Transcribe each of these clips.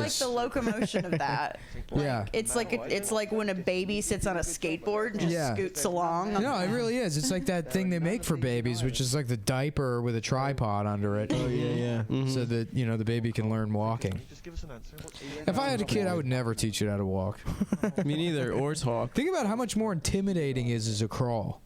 It's like the locomotion of that. Yeah. It's like when a baby sits on a skateboard and just scoots along. No, it really is. It's like that thing they make for babies, which is like the diaper with a tripod under it. Oh yeah. So that the baby can learn walking. If I had a kid, I would never teach it how to walk. Me neither. Or talk. Think about how much more intimidating is a crawl.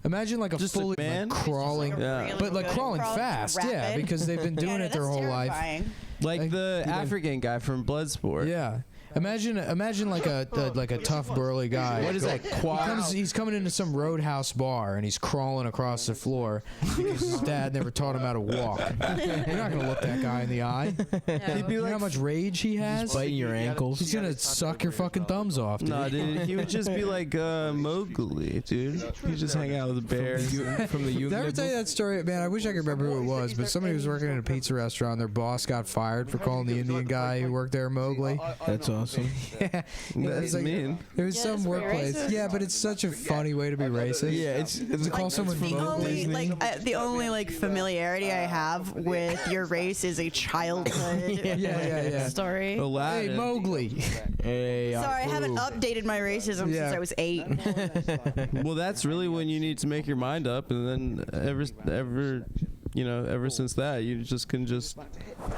Imagine like a Just a fully man? crawling, Yeah. but like crawling fast, yeah, because they've been doing it their whole life. Like the African guy from Bloodsport. Yeah. Imagine like a tough burly guy. What is that, quad? He's coming into some roadhouse bar and he's crawling across the floor because his dad never taught him how to walk. You're not gonna look that guy in the eye. He'd be like, you know how much rage he has? Biting your ankles. He's gonna suck your fucking thumbs off, dude. Nah, dude, he would just be like Mowgli, dude. He'd just hang out with the bears. From the Did I ever tell you that story? Man, I wish I could remember who it was, but somebody was working in a pizza restaurant. Their boss got fired for calling the Indian guy who worked there Mowgli. That's awesome. Yeah. That's mean. There was some workplace. Yeah, but it's such a funny way to be racist. Yeah, it's to call someone The Mowgli. the only familiarity I have with your race is a childhood Yeah. story. Aladdin. Hey, Mowgli. Hey, Sorry, I haven't updated my racism Yeah. since I was 8. Well, that's really when you need to make your mind up, and then ever since that, you can just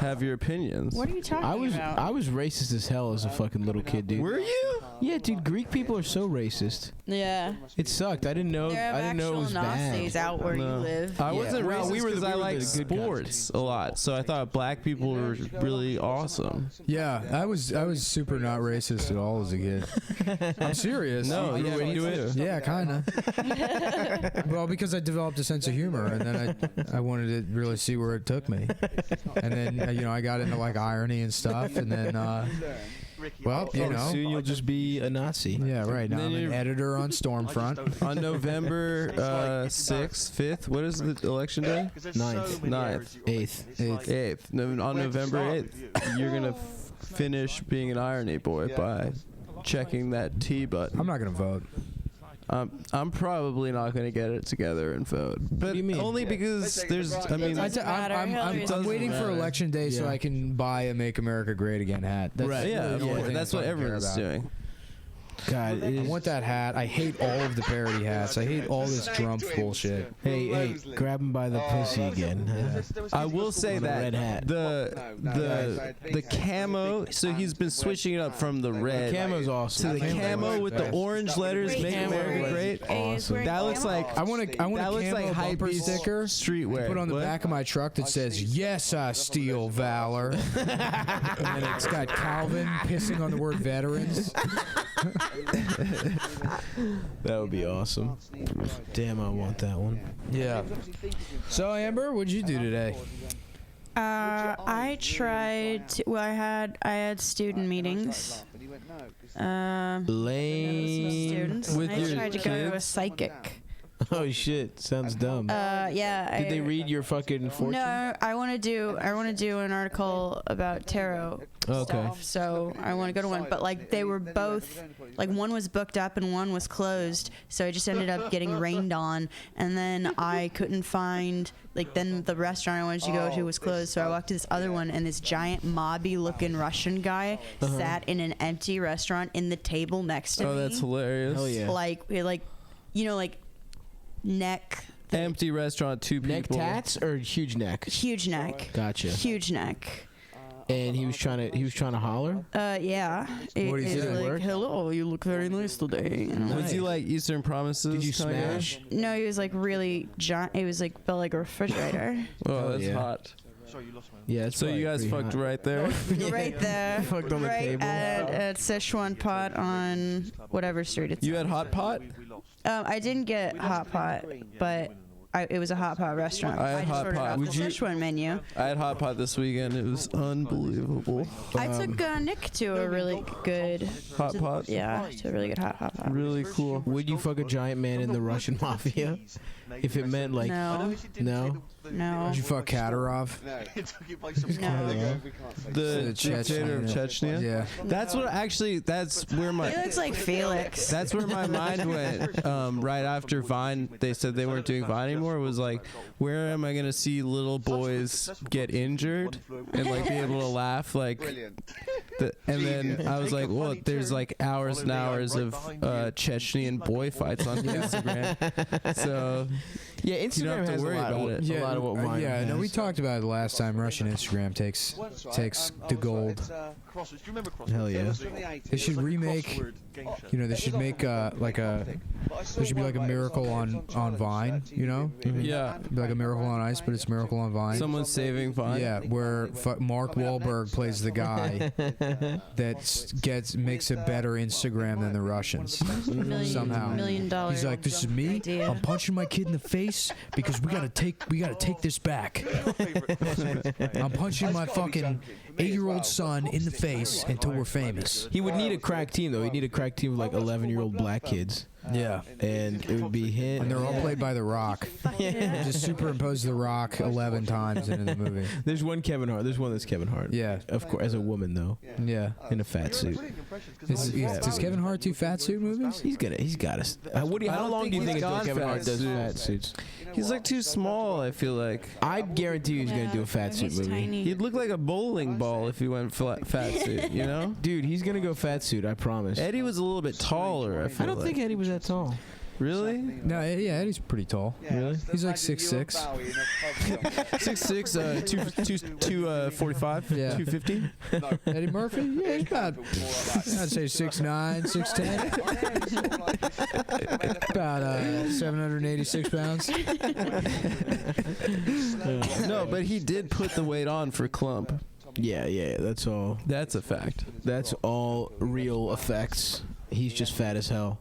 have your opinions. What are you talking about? I was racist as hell as a fucking little kid, dude. Were you? Yeah, dude. Greek people are so racist. Yeah. It sucked. I didn't know. There are I didn't know it was Nazis bad. out where you live. I wasn't Well, racist we were because the- I we were like the good guys. sports a lot, so I thought black people were really awesome. Yeah, I was super not racist at all as a kid. I'm serious. No, yeah, me too. Yeah, kind of. Well, because I developed a sense of humor, and then I wanted to really see where it took me. And then I got into like irony and stuff, and then well, Soon you'll just be a Nazi. Yeah, right. Now Then I'm an you're- editor on Stormfront. On November 6th, 5th, what is the election day? 9th, 9th, 8th. On November 8th, you're going to finish being an irony boy by checking that T button. I'm not gonna vote. I'm probably not going to get it together and vote. But do you mean? only because there's, I mean, I'm waiting for election day so I can buy a "Make America Great Again" hat. That's Right. yeah, really the only thing that's I what fucking care everyone's about. doing. God, it I is. want that hat. I hate all of the parody hats. I hate all this Trump bullshit. Hey, grab him by the pussy again. I will say that red hat. the camo. So he's been switching it up from the red Camo's awesome. to the camo with the orange letters. Wait, Make camo America is- great. is wearing That looks camo? like I want a that camo looks like bumper hypebeast sticker streetwear. put on the What? back of my truck that says "Yes, I steal valor," and then it's got Calvin pissing on the word veterans. That would be awesome. Damn, I want that one. Yeah. So Amber, what'd you do today? I tried to, well, I had student meetings. Lame. Students. With I your tried to go to a kids? psychic. Oh shit, sounds dumb. Yeah. Did they read your fucking fortune? No, I want to do an article about tarot stuff. So I want to go to one, but like they were both, like one was booked up and one was closed. So I just ended up getting rained on, and then I couldn't find, like, then the restaurant I wanted to go to was closed. So I walked to this other one, and this giant mobby looking Russian guy sat in an empty restaurant in the table next to me. Oh, that's hilarious. Hell yeah. Like neck. Empty restaurant, two people. Neck tats or huge neck? Huge neck. Gotcha. Huge neck. And he was trying to holler. Yeah. What did he It's say? like, Work? hello, you look very nice today. And I'm Was he like Eastern Promises? Did you kinda guy? smash? like, no, he was like really giant. It was like built like a refrigerator. Oh, that's yeah. hot. Yeah. That's So you guys pretty fucked hot. right there. Right there. Fucked on the right table. at Sichuan Pot on whatever street it's You on. had hot pot? I didn't get hot pot, but it was a hot pot restaurant. I had just hot ordered pot. off the Would you- Sichuan menu. I had hot pot this weekend. It was unbelievable. I took Nick to a really good Hot pot? Yeah, to a really good hot pot. Really cool. Would you fuck a giant man in the Russian mafia? If it meant like No. no. No. Did you fuck Kadyrov? No. The dictator of Chechnya. Yeah. That's what actually. That's where my. He looks like Felix. That's where my mind went. Right after Vine, they said they weren't doing Vine anymore. It was like, where am I gonna see little boys get injured and like be able to laugh like? And then I was like, well, there's like hours and hours of Chechnyan boy fights on Instagram. So Yeah, you don't Instagram have to has worry a lot, about it. a lot of what Vine yeah, no, has. we talked about it last time. Russian Instagram takes the gold. Hell yeah. They should remake. You know, they should make like a. There should be like a Miracle on Vine. You know. Yeah, Be like a Miracle on Ice, but it's Miracle on Vine. someone's saving Vine. Yeah, where Mark Wahlberg plays the guy that makes a better Instagram than the Russians. Somehow. $1 million. He's like, this is me. idea. I'm punching my kid in the face because we gotta take this back. I'm punching my fucking 8-year-old son in the face until we're famous. He would need a crack team though. He'd need a crack team of like 11-year-old black kids, Yeah. and it would be him. And they're all played by The Rock. Just superimpose The Rock 11 times into the movie. There's one Kevin Hart. There's one that's Kevin Hart. Yeah. Of course, as a woman though, Yeah. in a fat suit. Does Kevin Hart do fat suit movies? He's got us. Woody, I how don't long think do you he's think until gone Kevin fat Hart does suits. fat suits? He's like too small. I feel like I guarantee you he's gonna do a fat suit He's movie. tiny. he'd look like a bowling ball if he went fat suit. You know, Dude, he's gonna go fat suit. I promise. Eddie was a little bit taller. I feel I don't think Eddie was that tall. Really. No, yeah, Eddie's pretty tall. Really? He's like 6'6". 6'6", 245, Yeah. 250. Eddie Murphy? Yeah, he's about, I'd say 6'9", 6'10". About 786 pounds. No, but he did put the weight on for Clump. Yeah. That's all. That's a fact. That's all real effects. He's just fat as hell.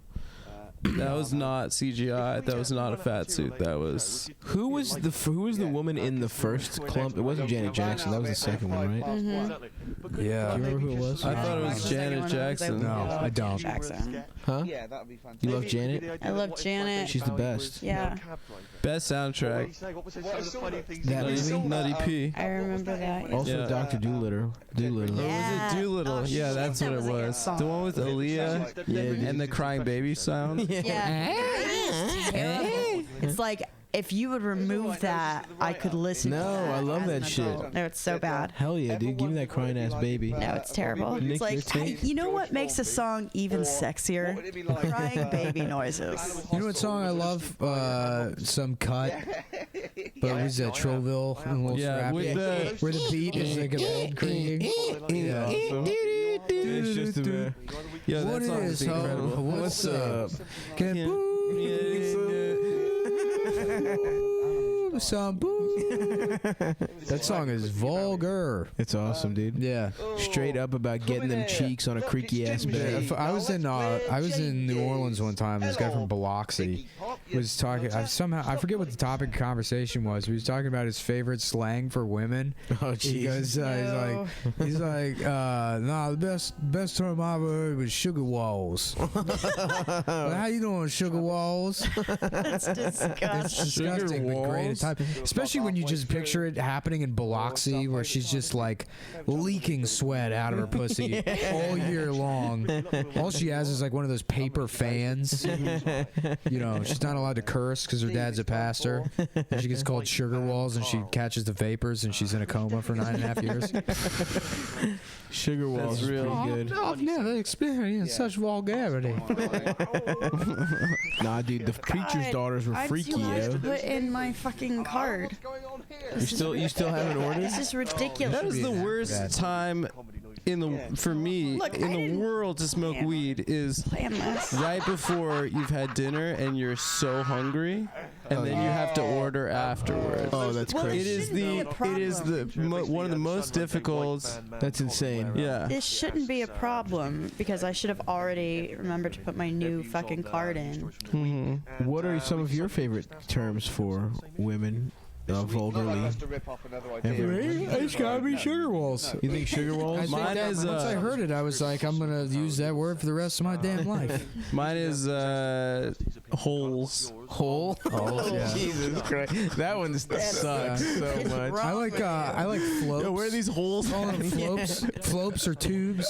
That was not CGI. That was not a fat suit. That was. Who was the woman in the first Clump? It wasn't Janet Jackson. That was the second one, right? Yeah. Do you remember who it was? I thought it was The second Janet one Jackson. No, I don't. Jackson. Huh? Yeah, that'd be fantastic. You love Janet? I love Janet. She's the best. Yeah. Best soundtrack. That movie? Nutty P. I remember that. Also, Yeah. Dr. Doolittle. Doolittle. Yeah. Was it Doolittle? Yeah, that's what it was. The one with Aaliyah and the crying baby sound. Yeah. It's terrible. It's like if you would remove that, I could listen to No, that. I love as that an shit. adult. No, it's so bad. Hell yeah, dude. Give me that crying ass baby. No, it's terrible. Nick, It's like, your take? you know what makes a song even sexier? Crying baby noises. You know what song I love? Some cut. But it was Troville and Little Yeah, Scrappy. with the. Where the beat is like a bed creaking. Yeah. It's just a Yeah, What that song is, is ho? incredible. What's up? Can Yeah. boo some boo. That song is vulgar. It's awesome, dude. Yeah. Straight up about getting them cheeks on a creaky ass bed. I was in New Orleans one time. This guy from Biloxi was talking. I forget what the topic of conversation was. He was talking about his favorite slang for women. Oh, He jeez. goes, he's like, nah, the best term I ever heard was sugar walls. Well, how you doing, sugar walls? That's It's disgusting. disgusting, but great at time. Especially when you just picture it happening in Biloxi, where she's just like leaking sweat out of her pussy all year long. All she has is like one of those paper fans. You know, she's not allowed to curse because her dad's a pastor. And she gets called sugar walls, and she catches the vapors, and she's in a coma for 9.5 years. Sugar Walls is real. pretty good. I've never experienced such vulgarity. Nah, dude, the preacher's daughters were I'm freaky, too much to yo. put in my fucking card. You still haven't ordered? This is ridiculous. That is the worst time for me Look, I in the didn't world to smoke plan- weed is Plan this. right before you've had dinner and you're so hungry, and then you have to order afterwards. Oh, that's Well, crazy. It is one of the most difficult. That's insane. Yeah. This shouldn't be a problem because I should have already remembered to put my new fucking card in. Mm-hmm. What are some of your favorite terms for women? Vulgarly. It's gotta be sugar walls. You think sugar I walls? think Mine that, is, once I uh, heard it, I was like, I'm gonna use that word for the rest of my damn life. Mine is holes. Hole? Oh, yeah. Jesus Christ. That one sucks so much. I like floats. Yo, where are these holes? Call them floats, floats or tubes.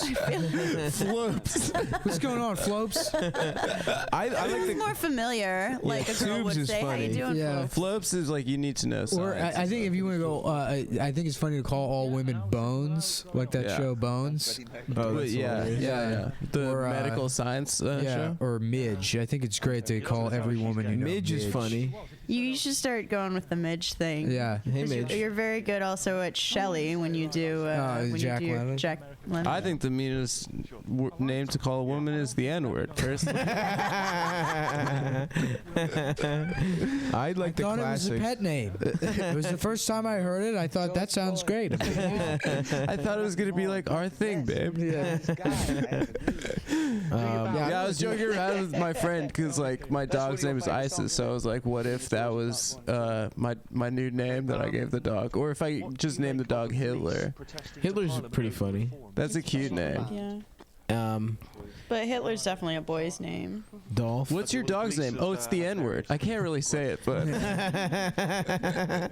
Floats. What's going on, floats? I like It's the more familiar. Like a girl tubes would is say, "How you funny. doing?" Yeah. Flops is like you need to know. Or science. I think if you want to go, I think it's funny to call all women Bones, like that Yeah. show Bones. Oh, that's hilarious. Yeah. The Or, medical science Yeah, show. or Midge. I think it's great to call every woman you know Midge is funny. You should start going with the Midge thing. Yeah. Hey, 'Cause Midge. You're very good also at Shelley when you do when Jack you do your Lemmon? Jack Lemmon. I think the meanest name to call a woman is the N-word. Personally, I like the thought it was a classic. pet name. It was the first time I heard it. I thought that sounds great. I thought it was gonna be like our thing, babe. Yeah. Yeah, I was joking around with my friend because like my dog's name is Isis, so I was like, what if that was my new name that I gave the dog, or if I just named the dog Hitler? Hitler's pretty funny. That's a cute name. Yeah. Um, But Hitler's definitely a boy's name. Dolph. What's your dog's name? Oh, it's the N-word. I can't really say it, but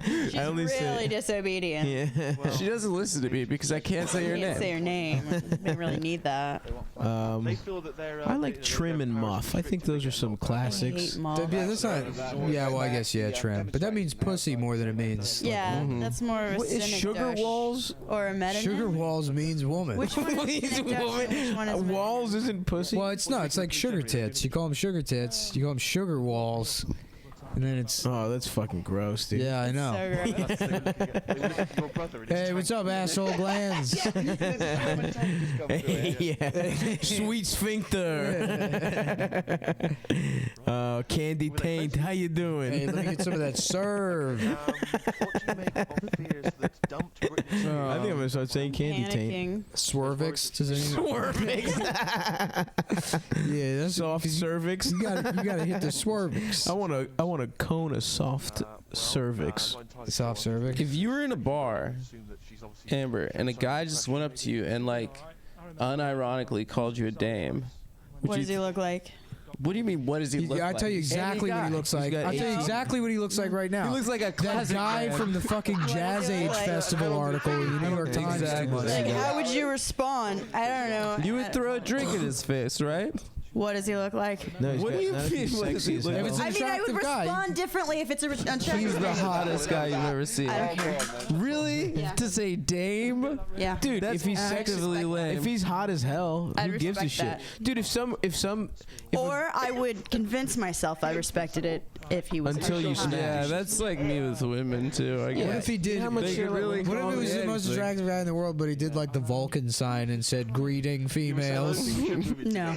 She's only say- really disobedient. Yeah. she doesn't listen to me because I can't say her You can't say name. her name. We didn't really need that. I like Trim and Muff. I think those are some I classics. hate mom. Yeah, that's not. Yeah, well, I guess trim, but that means pussy more than it means. Yeah, that's more of a What is cynic Sugar douche. Walls? Or a metonym. Sugar walls means woman. Which one is He's a cynic douche and woman. which one is metonym? Walls isn't pussy. Well, it's not. It's like sugar tits. You call them sugar tits. You call them sugar walls, and then it's. Oh, that's fucking gross, dude. Yeah, I know. So gross. Hey, what's up, asshole glands? Yeah. Sweet sphincter. Candy taint. How you doing? Hey, let me get some of that serve. I think I'm gonna start saying candy taint. Panicking. Swervix. Does anyone? Swervix. Yeah, that's Soft cervix. You gotta hit the swervix. I want to cone a soft cervix. Soft cervix. If you were in a bar, Amber, and a guy just went up to you and like unironically called you a dame, What does he look like? what do you mean? What does he look I like? tell you exactly what he looks like. got I'll tell you eight- exactly what he looks like right now. He looks like a that classic guy man. from the fucking Jazz Age like? Festival article in the New York Times. Exactly. Like, how would you respond? I don't know. You would throw a drink in his face, right? What does he look like? No, he's What got- do you not if he's mean? What does sexy he as look hell. If it's I mean, I would attractive guy. respond differently if it's a attractive He's the guy. hottest guy you've ever seen. I don't care. Really? Yeah. To say dame? Yeah. Dude, That's if he's actively lame. if he's hot as hell, I'd who gives a respect shit? that. Dude, if Or I would convince myself I respected it if he was Until you actually hot. smash. Yeah, that's like me with women too. I guess. What if he did? How much They shit could really What if call it was him the most anything. attractive guy in the world, but he did like the Vulcan sign and said "Greeting females"? No,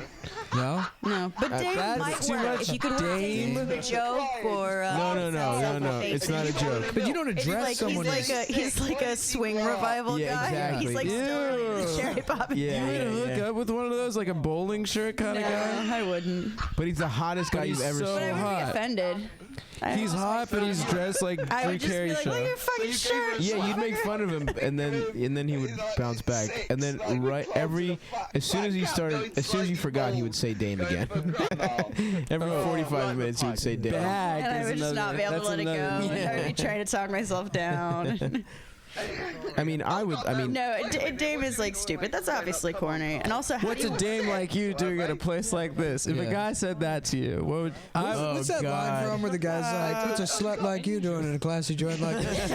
No. no. But Dame that's might too work much if you could work it Dame. into a joke or No, it's not a joke. But you don't address someone. He's like a swing revival Yeah, guy. exactly. He's like still Ew. into cherry pop. Yeah, You yeah, would hook yeah. up with one of those, like a bowling shirt kind of guy? I wouldn't. But he's the hottest guy But you've he's ever so But I seen. would hot. be offended. He's hot, but he's dressed like I Drew would just Carey be like, show. look at your fucking shirt. Yeah, you'd make fun of him, and then he would bounce back, and then as soon as you forgot, he would say Dame again. Every 45 minutes, he would say Dame. Bag And I is would just not another- be able to that's let it go. another- And I would be trying to talk myself down. I mean, No, Dame is like stupid. That's obviously corny. And also, how What's do a you, dame like you doing at a place like this? If Yeah. a guy said that to you, what would What's that line God. from where the guy's like, "What's a slut like you doing in a classy joint like this?"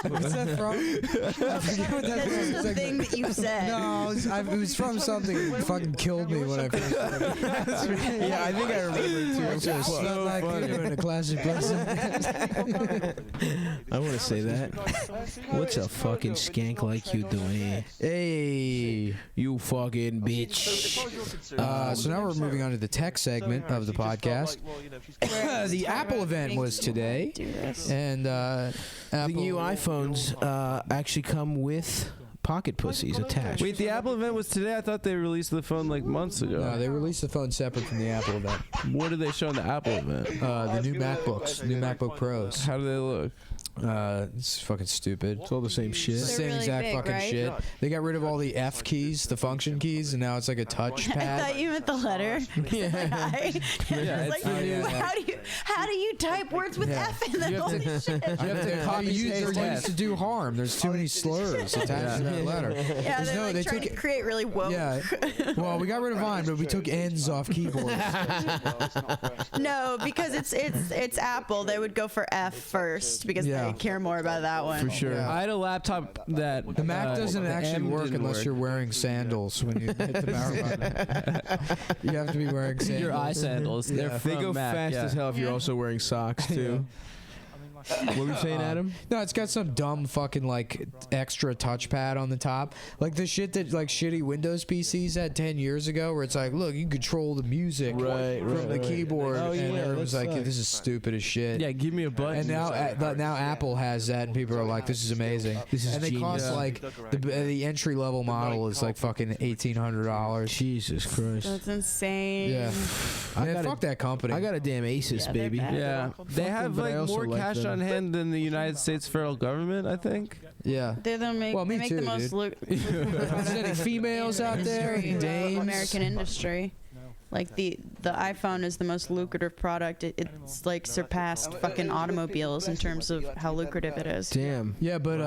What's that from? I forget what that that's was. just It's a like- thing that you've said. No, it was from something that fucking killed me when I first heard it. yeah, I think I remember What's a too. slut like you doing in a classy place? I want to say that. What's a fucking skank like you doing here? Hey. You fucking bitch. So now we're moving on to the tech segment of the podcast. The Apple event was today, Do this. and The Apple. new iPhones actually come with pocket pussies attached. Wait, the Apple event was today? I thought they released the phone like months ago. No, they released the phone separate from the Apple event. What did they show in the Apple event? The new MacBooks, new MacBook Pros. How do they look? It's fucking stupid. It's all the same shit. It's the same really exact big, fucking right? shit. They got rid of all the F keys, the function keys, and now it's like a I touchpad. thought you meant the letter. Yeah, Like, how do you type words with Yeah. F in them? You have Holy shit. You have to copy paste they're F. used to do harm. There's too many slurs attached to that letter. Yeah, they're like they trying took to create really woke. Yeah. Well, we got rid of Vine, but we took N's off keyboards. No, because it's Apple. They would go for F first because Yeah. they care more about that one. For sure. Yeah. I had a laptop that The Mac doesn't the actually M work didn't unless work. you're wearing sandals when you hit the power button. You have to be wearing sandals. Your eye sandals. They're Yeah. They from go Mac, fast yeah. as hell if you're Yeah. also wearing socks too. What were you saying, Adam? No, it's got some dumb fucking like extra touchpad on the top, like the shit that like shitty Windows PCs had 10 years ago, where it's like, look, you can control the music from the keyboard, Oh, and yeah, everyone's that like, sucks. this is stupid as shit. Yeah, give me a button. And now Apple has that, and people are like, "This is amazing." This is and they cost genius. like the entry level model is like fucking $1,800. Jesus Christ. That's insane. Yeah, I man, got fuck that company. I got a damn Asus, Yeah, they're baby. bad. Yeah, they them, have but I like also more like cash them. on hand than the United States federal government, I think. Yeah. They don't make. Well, me they make too, the most dude. lucrative. Is there any females out there? Dames? American industry. Like the iPhone is the most lucrative product. It's like surpassed fucking automobiles in terms of how lucrative it is. Damn. Yeah, but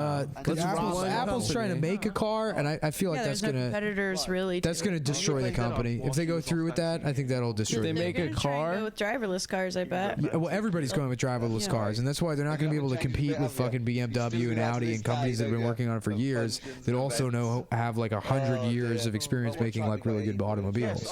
Let's rob one Apple's trying to company. make a car, and I feel like Yeah, that's there's no gonna competitors really. that's gonna destroy the company. If they go through with that, I think that'll destroy. They the make a They're gonna try and car? go with driverless cars, I bet. Yeah, well, everybody's going with driverless cars, and that's why they're not going to be able to compete with fucking BMW and Audi and companies that have been working on it for years that also have like 100 years of experience making like really good automobiles.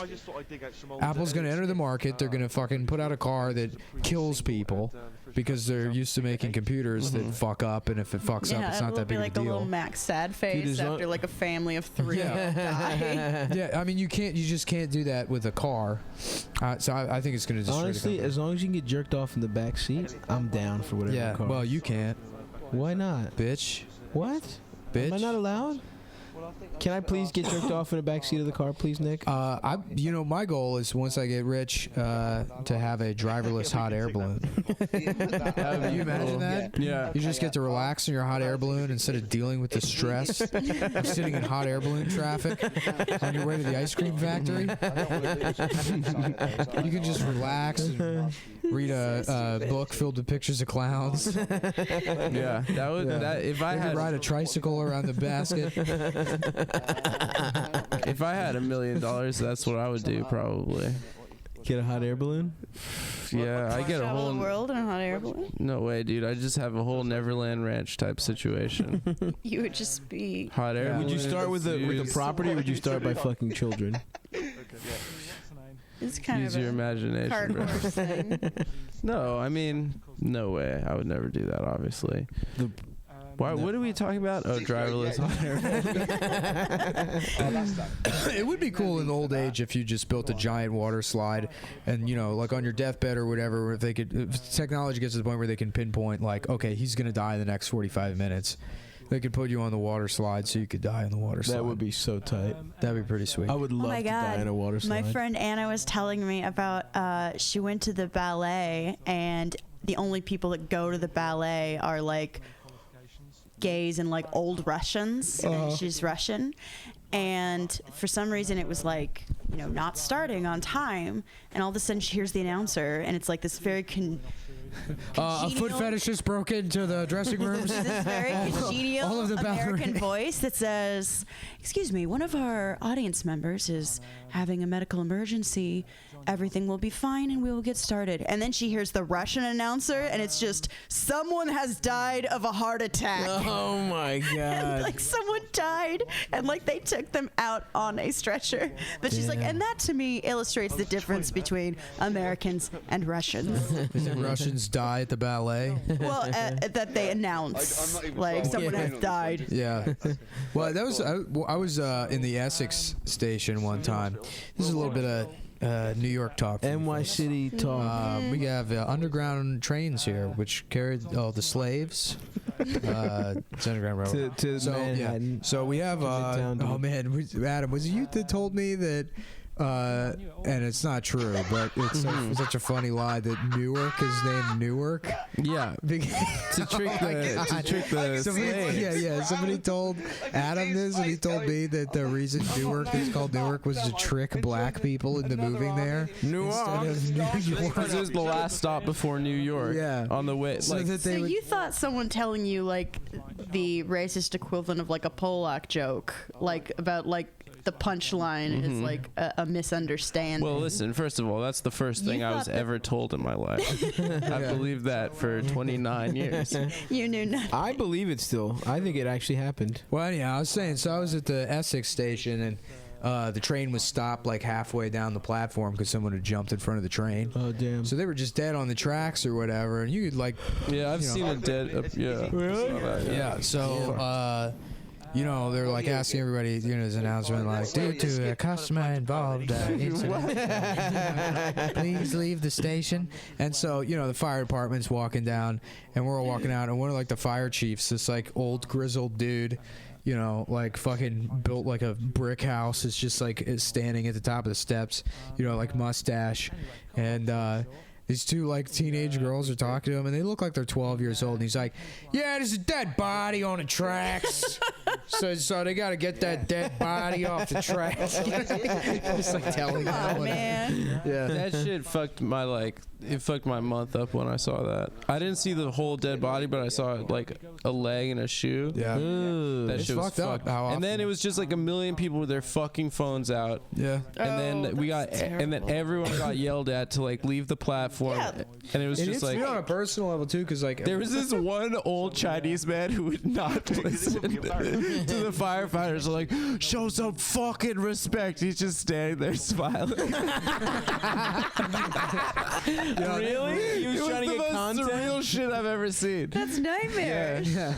Apple's going to enter the market. They're going to fucking put out a car that kills people because they're used to making computers that fuck up, and if it fucks up, Yeah, it's not it'll that be big like of a a little deal. Max sad face as long- after like a family of 3 die. Yeah, I mean you just can't do that with a car. So I think it's going to destroy Honestly, the as long as you can get jerked off in the back seat, I'm down for whatever. yeah. car. Well, you can't, Why not? bitch. What? Bitch. Am I not allowed? Can I please get jerked off in the back seat of the car, please, Nick? My goal is once I get rich to have a driverless hot air balloon. Can you imagine that? Yeah. You just get to relax in your hot air balloon instead of dealing with the stress of sitting in hot air balloon traffic on your way to the ice cream factory. You can just relax and read a book filled with pictures of clowns. Yeah, that would that if I You can had ride a tricycle around the basket. if I had $1 million, that's what I would do probably. Get a hot air balloon? Yeah, I get a Travel whole the world in a hot air balloon. no way, dude. I just have a whole Neverland Ranch type situation. You would just be. Hot air. Yeah. Would you balloons, start with the views. property, or would you start by fucking children? It's kind Use of your a imagination, cart bro. horse thing. No, I mean, no way. I would never do that, obviously. Why? What are we talking about? Oh, driverless hot air balloon. It would be cool in old age if you just built a giant water slide, and like on your deathbed or whatever, if technology gets to the point where they can pinpoint like, okay, he's gonna die in the next 45 minutes. They could put you on the water slide so you could die on the water slide. That would be so tight. That'd be pretty sweet. I would Oh love my to die god! in a water slide. My friend Anna was telling me about. She went to the ballet, and the only people that go to the ballet are like gays and like old Russians. And she's Russian, and for some reason it was like not starting on time, and all of a sudden she hears the announcer, and it's like this very a foot congenial- fetishist broke into the dressing rooms. this very congenial all of the American ballerina- voice that says, "Excuse me, one of our audience members is having a medical emergency. Everything will be fine and we will get started." And then she hears the Russian announcer, and it's just, "Someone has died of a heart attack." Oh my And, god. like someone died, and like they took them out on a stretcher. But she's like, and that to me illustrates the difference between Americans and Russians. Is it Russians die at the ballet? Well, that they announce like someone has died. Yeah. Well, that was I was in the Essex station one time. This is a little bit of New York talk. for you NY folks. City talk. We have underground trains here, which carried the slaves. It's underground railroad. to So Manhattan. yeah, so we have. Midtown, dude. Oh man, Adam, was it you that told me that And it's not true, but it's such a funny lie that Newark is named Newark. Yeah. to trick the slaves. Somebody told Adam this, and he told me that the reason Newark is called Newark was to trick black people into moving there instead of New York. Because it was the last stop before New York. Yeah. On the way. So Like, that they So would, you thought someone telling you like the racist equivalent of like a Polak joke, like about like the punchline is like a misunderstanding. well, listen, first of all, that's the first thing I was thought that- ever told in my life. I believed that for 29 years. You knew nothing. I believe it still. I think it actually happened. well, anyhow, I was saying, so I was at the Essex station, and the train was stopped like halfway down the platform because someone had jumped in front of the train. Oh damn. So they were just dead on the tracks or whatever, and you could like, Yeah, I've you know. seen a dead. Yeah. Really? yeah. So you know, they're like asking everybody, you know, there's an announcement like, due to a customer involved incident, please leave the station. And so, you know, the fire department's walking down, and we're all walking out, and one of like the fire chiefs, this like old grizzled dude, you know, like fucking built like a brick house, is just like is standing at the top of the steps, you know, like mustache, and these two like teenage girls are talking to him, and they look like they're 12 years old. And he's like, "Yeah, there's a dead body on the tracks, so they got to get that dead body off the tracks." Just like telling them. Oh man. Yeah. That shit fucked my month up when I saw that. I didn't see the whole dead body, but I saw like a leg and a shoe. Yeah. That It's shit was fucked up fucked. how And then often- it was just like a million people with their fucking phones out. Yeah. And then we got, and then everyone got yelled at to like leave the platform. Yeah. And it was And just it's like, on a personal level too, because like there was this one old Chinese man who would not listen to the firefighters. Like, show some fucking respect. He's just standing there smiling. Really? He was It trying to the get most content? surreal shit I've ever seen. That's nightmare. yeah.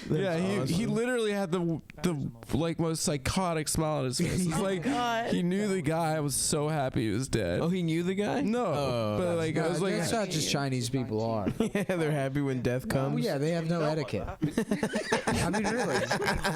Yeah, he awesome. literally had the like most psychotic smile on his face. It's like God. he knew the guy. I was so happy he was dead. Oh, he knew the guy? No, Oh. but like I was like, that's not just Chinese people are. Yeah, they're happy when death comes. Oh yeah, they have no etiquette. I mean, really.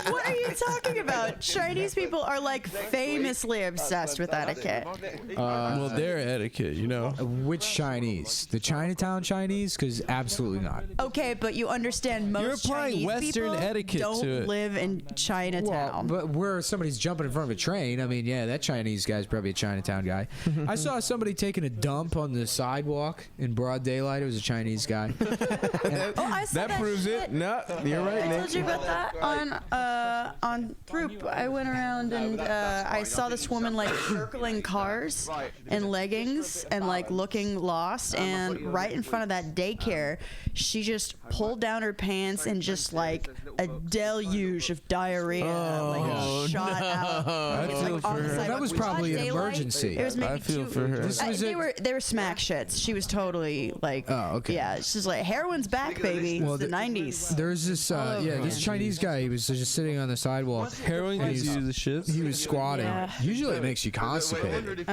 What are you talking about? Chinese people are like famously obsessed with etiquette. well, their etiquette, you know. Which Chinese? The Chinatown Chinese? Because absolutely not. Okay, but you understand most You're applying Chinese Western people etiquette don't to it. live in Well, Chinatown. but where somebody's jumping in front of a train, I mean, yeah, that Chinese guy's probably a Chinatown guy. I saw somebody taking a dump on the sidewalk in broad daylight. It was a Chinese guy. I saw That proves shit. it. No, you're right, I Nick. told you about that on Throop. I went around and I saw this woman like circling cars in leggings and like looking lost. And right in front of that daycare, she just pulled down her pants and just like a deluge of diarrhea like shot out. I It's, feel like, for on the her. sidewalk. That was Broad probably an daylight. emergency. It was maybe I feel two- for her. This was they a- were smack shits. She was totally like, Oh, okay. yeah, it's just like heroin's back, baby. Well, It's the the- 90s. There's this, this Chinese guy. He was just sitting on the sidewalk. Heroin gives you the shits. He was squatting. Yeah. Usually, it makes you constipated.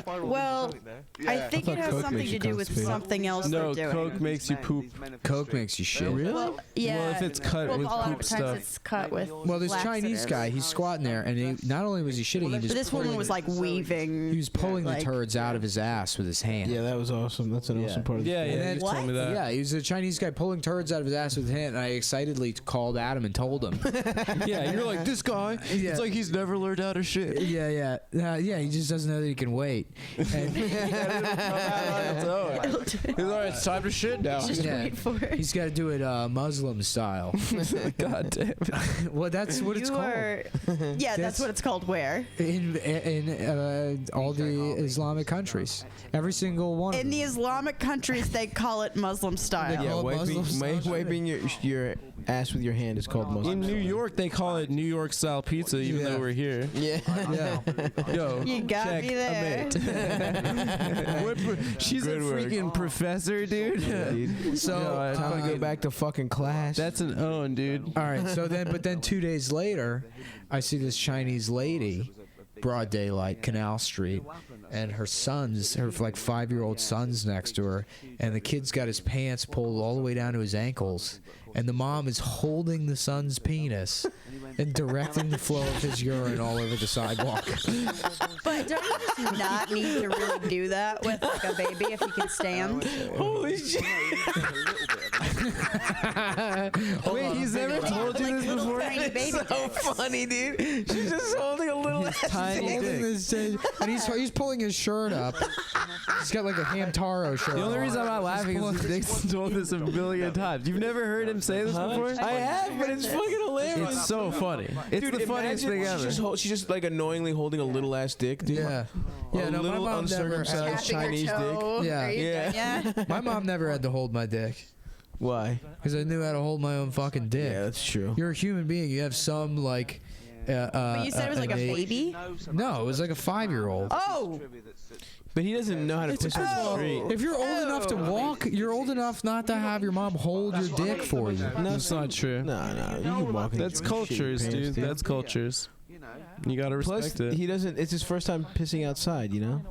Well, I think it has Coke something makes to you do with constipated. something else No, they're doing. Coke makes you poop. Coke makes you shit. Well, yeah. Well, if it's cut with a lot poop of times stuff. it's cut with. Well, this Chinese laxatives. guy, he's squatting there, and he, not only was he shitting, he was But this woman pulling- was like weaving. he was pulling like, the turds out of his ass with his hand. Yeah, that was awesome. That's an Yeah. awesome part of the Yeah, story. yeah. then- You told me that. Yeah, he was a Chinese guy pulling turds out of his ass with his hand, and I excitedly called Adam and told him. Yeah, you're like this guy. Yeah. It's like he's never learned how to shit. yeah. He just doesn't know that he can wait. And He's like, it's time to shit now. Just Yeah. wait for it. he's got to do it Muslim style. God damn it. Well, that's what it's You called. are- yeah, that's what it's called. Where? In all the Islamic countries, every single one. of In them. the Islamic countries, they call it Muslim style. They Yeah, call it wiping, Muslim style. wiping your ass with your hand is called Muslim. In New York, they call it New York style pizza, even Yeah. though we're here. Yeah. Yeah. Yo, You got check me there. She's Good a work. freaking professor, dude. Dude. So Yeah, Time to go back to fucking class. That's an own, dude. all right. So then 2 days later, I see this Chinese lady, broad daylight, Canal Street, and her like 5-year-old son's next to her, and the kid's got his pants pulled all the way down to his ankles, and the mom is holding the son's penis and directing the flow of his urine all over the sidewalk. But don't you just not need to really do that with like a baby if you can stand? Holy shit! Wait, he's never told you this before? Baby So funny, dude. She's just holding a little Tiny Holding dick. this, and he's pulling his shirt up. He's got like a Hamtaro shirt. The only on. reason I'm not laughing is Nick's told this a million times. You've never heard him say this before? I have, but it's fucking hilarious. It's so funny. It's Dude, the funniest imagine thing ever. she's just like annoyingly holding a little ass dick, dude. Yeah. Yeah, A no, my little mom never. uncircumcised Chinese dick. Yeah. Yeah. My mom never had to hold my dick Why? because I knew how to hold my own fucking dick. Yeah, that's true. You're a human being. You have some like. But you said it was like a innate- baby? No, it was like a 5-year-old. Oh! But he doesn't know how to piss on the street. If you're old enough to walk, you're old enough not to have your mom hold your dick for you. That's not true. No, you can walk. in That's your shit cultures, pants, dude. That's cultures. You gotta Plus, respect it. he doesn't. It's his first time pissing outside. You know,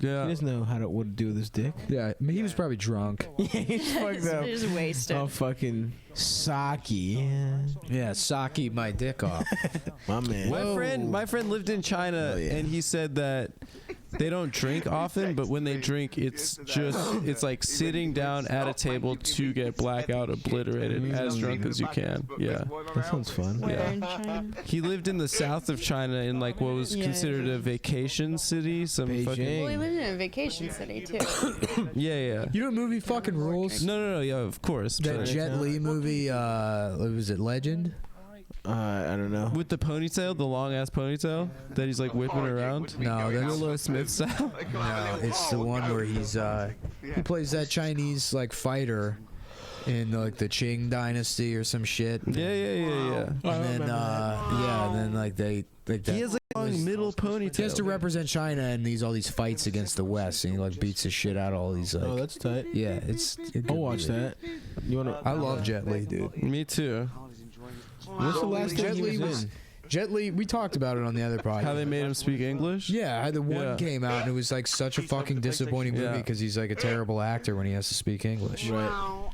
he Yeah. doesn't know what to do with his dick. Yeah, I mean, he was probably drunk. Yeah, he's fucked up. Just wasted. Oh, fucking Saki. Yeah, Saki my dick off. My man. My friend lived in China, Oh, yeah. and he said that they don't drink often, but when they drink, it's like sitting down at a table to get blackout obliterated, as drunk as you can. Yeah. That sounds fun. Where Yeah. in China? He lived in the south of China in like what was Yeah. considered a vacation city. Some Beijing. fucking Well, he lived in a vacation city, too. yeah. You know what movie fucking rules? No, yeah, of course. That but- Jet Li movie, was it Legend? I don't know. with the ponytail, the long ass ponytail that he's like whipping around. No, that's Willow Smith style. no. It's the one where he plays that Chinese like fighter in like the Qing dynasty or some shit. Yeah. And then and then like they He has a long middle ponytail. he has to represent China in all these fights against the West, and he like beats the shit out of all these like. Oh, that's tight. Yeah, it's. I'll watch that. You wanna? I love Jet Li, dude. Me too. What's the last Jet thing Li he was was. in? Jet Li, we talked about it on the other podcast. How they made him speak English? Yeah, the one Yeah. came out and it was like such a fucking disappointing movie Yeah. because he's like a terrible actor when he has to speak English. Right. Oh,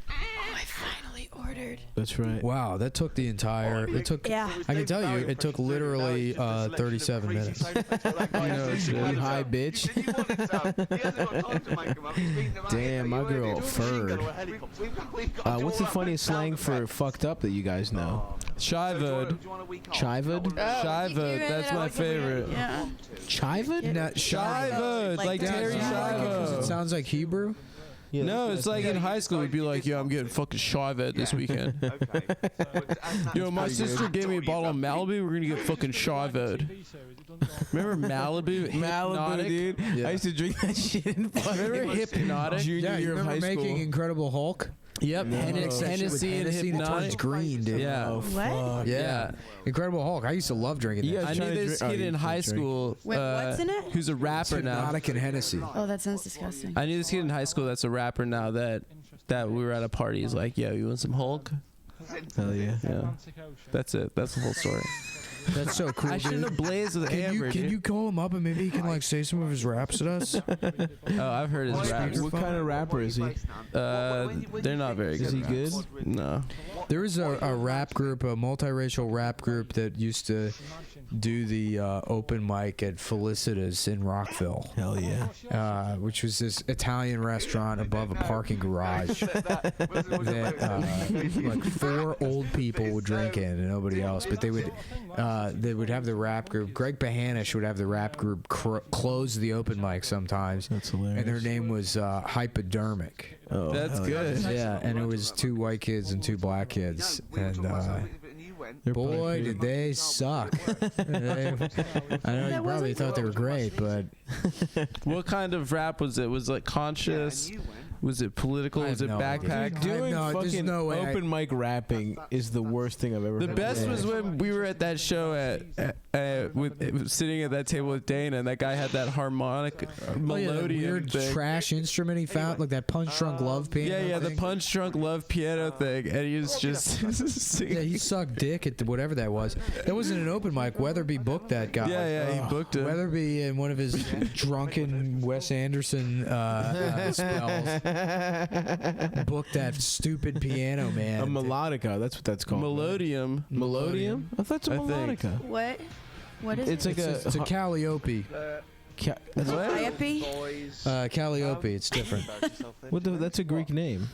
I finally ordered. That's right. Wow, that took the entire. It took. Yeah. I can tell you, it took literally 37 minutes. You high bitch. Damn, my girl furred. What's the funniest slang for fucked up that you guys know? Shivad. Chivad? Shivad, that's my favorite. Yeah. Chivad? Not Shivad, like that. Terry Because it Shivad. sounds like Hebrew. Yeah, No, it's like in high school, we'd be like, "Yeah, I'm getting fucking Shivad this weekend." Yo, my sister gave me a bottle of Malibu. We're gonna get fucking Shivad. Remember Malibu? Malibu, Hypnotic? dude. Yeah. I used to drink that shit in fucking Remember Hypnotic? junior Yeah, you year of remember high making school. Incredible Hulk? Yep, Mix that shit with Hennessy and Hennessy and it turns Hypnotic. green, dude. Yeah. What? Yeah. Incredible Hulk. I used to love drinking You that. guys I knew trying to this drink- kid oh, in you high can't drink. school. Wait, what's in it? Who's a rapper now? Hypnotic and Hennessy. Oh, that sounds disgusting. I knew this kid in high school that's a rapper now that we were at a party. He's like, "Yo, you want some Hulk?" Hell yeah. Yeah. That's it. That's the whole story. That's so cool, I shouldn't dude. have blazed with Amber. Can dude. you call him up and maybe he can like say some of his raps at us? Oh, I've heard his raps. What kind of rapper is he? They're not very good. Is he good? No. There was a rap group, a multiracial rap group that used to do the open mic at Felicitas in Rockville, Hell yeah. which was this Italian restaurant above a parking garage that like 4 old people would drink in and nobody else. But they would have the rap group. Greg Bahanish would have the rap group close the open mic sometimes. That's hilarious. And their name was Hypodermic. Oh, That's hell yeah. good. Yeah, and it was 2 white kids and 2 black kids, and They're boy, probably did they suck. I know you probably thought they were great, but What kind of rap was it? Was it like conscious? Was it political? I Was have it no idea. backpack? Doing there's fucking no way open mic rapping is the worst thing I've ever The heard. best Yeah. was when we were at that show sitting at that table with Dana, and that guy had that harmonic melodium that weird thing. trash instrument he found, like that Punch Drunk Love piano. Yeah, thing. the Punch Drunk Love piano thing, and he was just singing. Yeah, he sucked dick at whatever that was. That wasn't an open mic. Weatherby booked that guy. Yeah, he booked him. Weatherby in one of his drunken Wes Anderson spells booked that stupid piano man. A melodica. That's what that's called. Melodium. Melodium? I thought it's a I think. melodica. What? What is It's it? like It's a Calliope. Calliope? Calliope. It's different. That's a Greek name.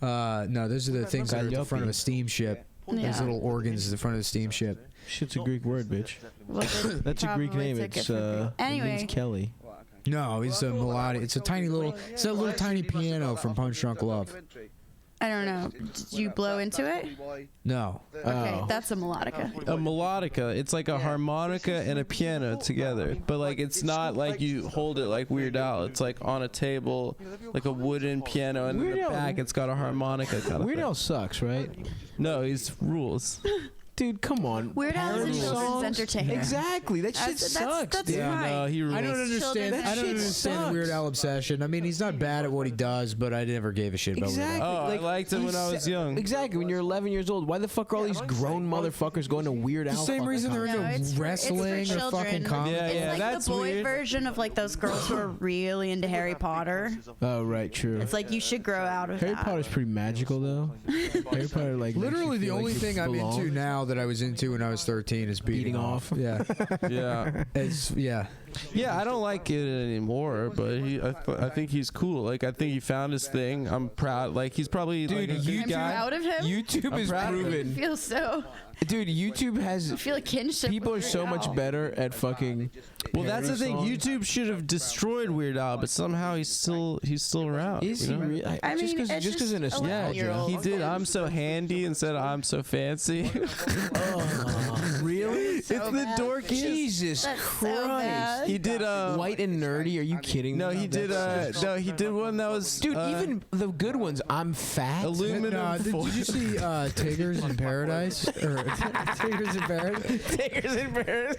No, those are the things that are at the front of a steamship. Those Yeah. little organs at the front of the steamship. Shit's a Greek word, bitch. Well, they That's a Greek probably name. took It's it from Greek. it Anyway, means Kelly. No, it's a melodic. It's a tiny little. It's that little tiny piano from Punch Drunk Love. I don't know. Did you blow into it? No. Okay, Oh. that's a melodica. A melodica. It's like a harmonica and a piano together, but like it's not like you hold it like Weird Al. It's like on a table, like a wooden piano, and in Weird the Al- back it's got a harmonica kind of Weird thing. Al sucks, right? No, he's rules. Dude, come on. Weird Al is a Parody children's songs? entertainer. Exactly. That shit That's sucks, that's dude. fine. No, he rules. I don't understand. That I don't shit understand the sucks. Weird Al obsession. I mean, he's not bad at what he does, but I never gave a shit about Weird Exactly. Al. Oh, I liked it when I was young. Exactly. When you're 11 years old, why the fuck are all these grown motherfuckers going to Weird Al? The same fucking reason they're concerts? No, into it's for wrestling or children. fucking comedy. Yeah, It's yeah, like that's the boy weird. version of like those girls who are really into Harry Potter. Oh, right. True. It's like you should grow out of Harry that. Potter's pretty magical, though. Harry Potter, like, makes Literally, you the feel only like you thing I'm belong. into now that I was into when I was 13 is beating off. Yeah, Yeah, yeah. yeah. I don't like it anymore, but I think he's cool. Like I think he found his thing. I'm proud. Like he's probably Dude, like a good I'm guy. proud of him. YouTube I'm is proud of him. I proven. feel so. Dude, YouTube has. I feel a kinship. People are with so Weird much Al. better at fucking. Well, that's the thing. songs. YouTube should have destroyed Weird Al, but somehow he's still around. Is you he know? really? I mean, just it's because of just nostalgia. 11-year-old. He did "I'm so handy" instead of "I'm so fancy." Really? It's the bad. dorkiest. Jesus That's so Christ. bad. He did White and nerdy? Are you kidding No, me? he did. No, he did one that was. Dude, even the good ones. I'm fat. aluminum Did foil. you see Tigers in Paradise? Or Tigers in Paradise? Tigers in Paris.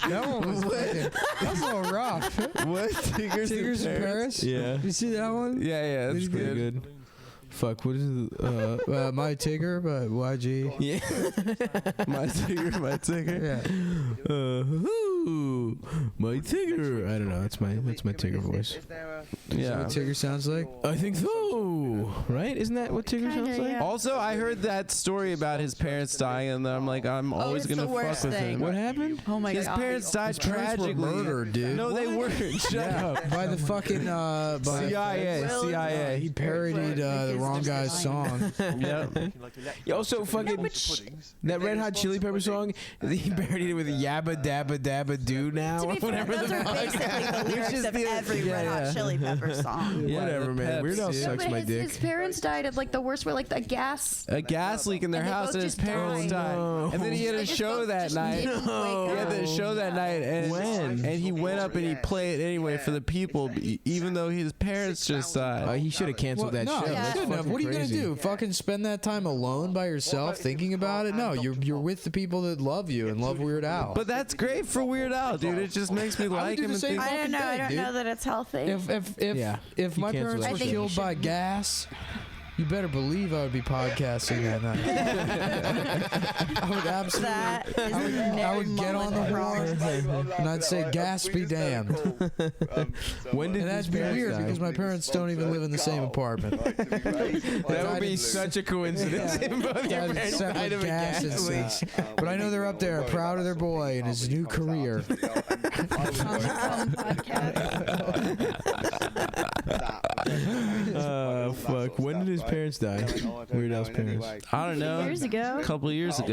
That one was fucking, that's a little rough. What? Tigers in Paris? Yeah. You see that one? Yeah, that's Pretty good. good. Fuck, what is it? My Tigger by YG. Yeah. My Tigger. Yeah. Ooh, my Tigger. I don't know. That's my Tigger voice. Is that Yeah. what Tigger sounds like? I think so. Right? Isn't that what Tigger Kinda, sounds like? yeah. Also, I heard that story about his parents dying, and I'm like, I'm always it's gonna the worst fuck with thing. him. What happened? Oh my His god. parents died His parents were tragically. murdered, dude. No, they weren't. Shut Yeah, up. by the fucking by CIA. Will- He CIA. parodied the His wrong guy's design. song. Yep. You also fucking that Red Hot Chili Pepper song. He parodied it with Yabba Dabba Dabba Do Now. To be fair, Whatever those the are fuck. basically the lyrics is of the- every yeah, Red Hot yeah. Chili Pepper song. Yeah, Whatever, the man. Weird Al Peps, dude. sucks But my his, dick. his parents died of like the worst way, like the gas. A gas leak in their And they house, both and his just parents died. died. No. And then he had They a just show both that just night. didn't wake He had up. the show that night, and When? and he went up and he played it anyway for the people, even though his parents just died. He should have canceled that no, show. you That's shouldn't have. fucking What are you gonna crazy. do? Fucking spend that time alone by yourself thinking about it? No, you're with the people that love you and love Weird Al. But that's great for Weird Al, dude. It just makes me like do him the and same think. I don't know. I don't dude. know that it's healthy. If You my cancel parents that were show. I think killed you by should- gas, you better believe I would be podcasting that night. I would absolutely. That is I would get on the horn and I'd say, "Gas be damned." When did And his that'd be parents weird die? because my parents don't even live in the same apartment. That would be such a coincidence. If both your Yeah, parents separate died of a gas leak. incidents. But I know they're up there, proud of their boy and his new career. Fuck. When did his parents die? Weird Al's parents. I don't know. Years ago. A couple of years ago.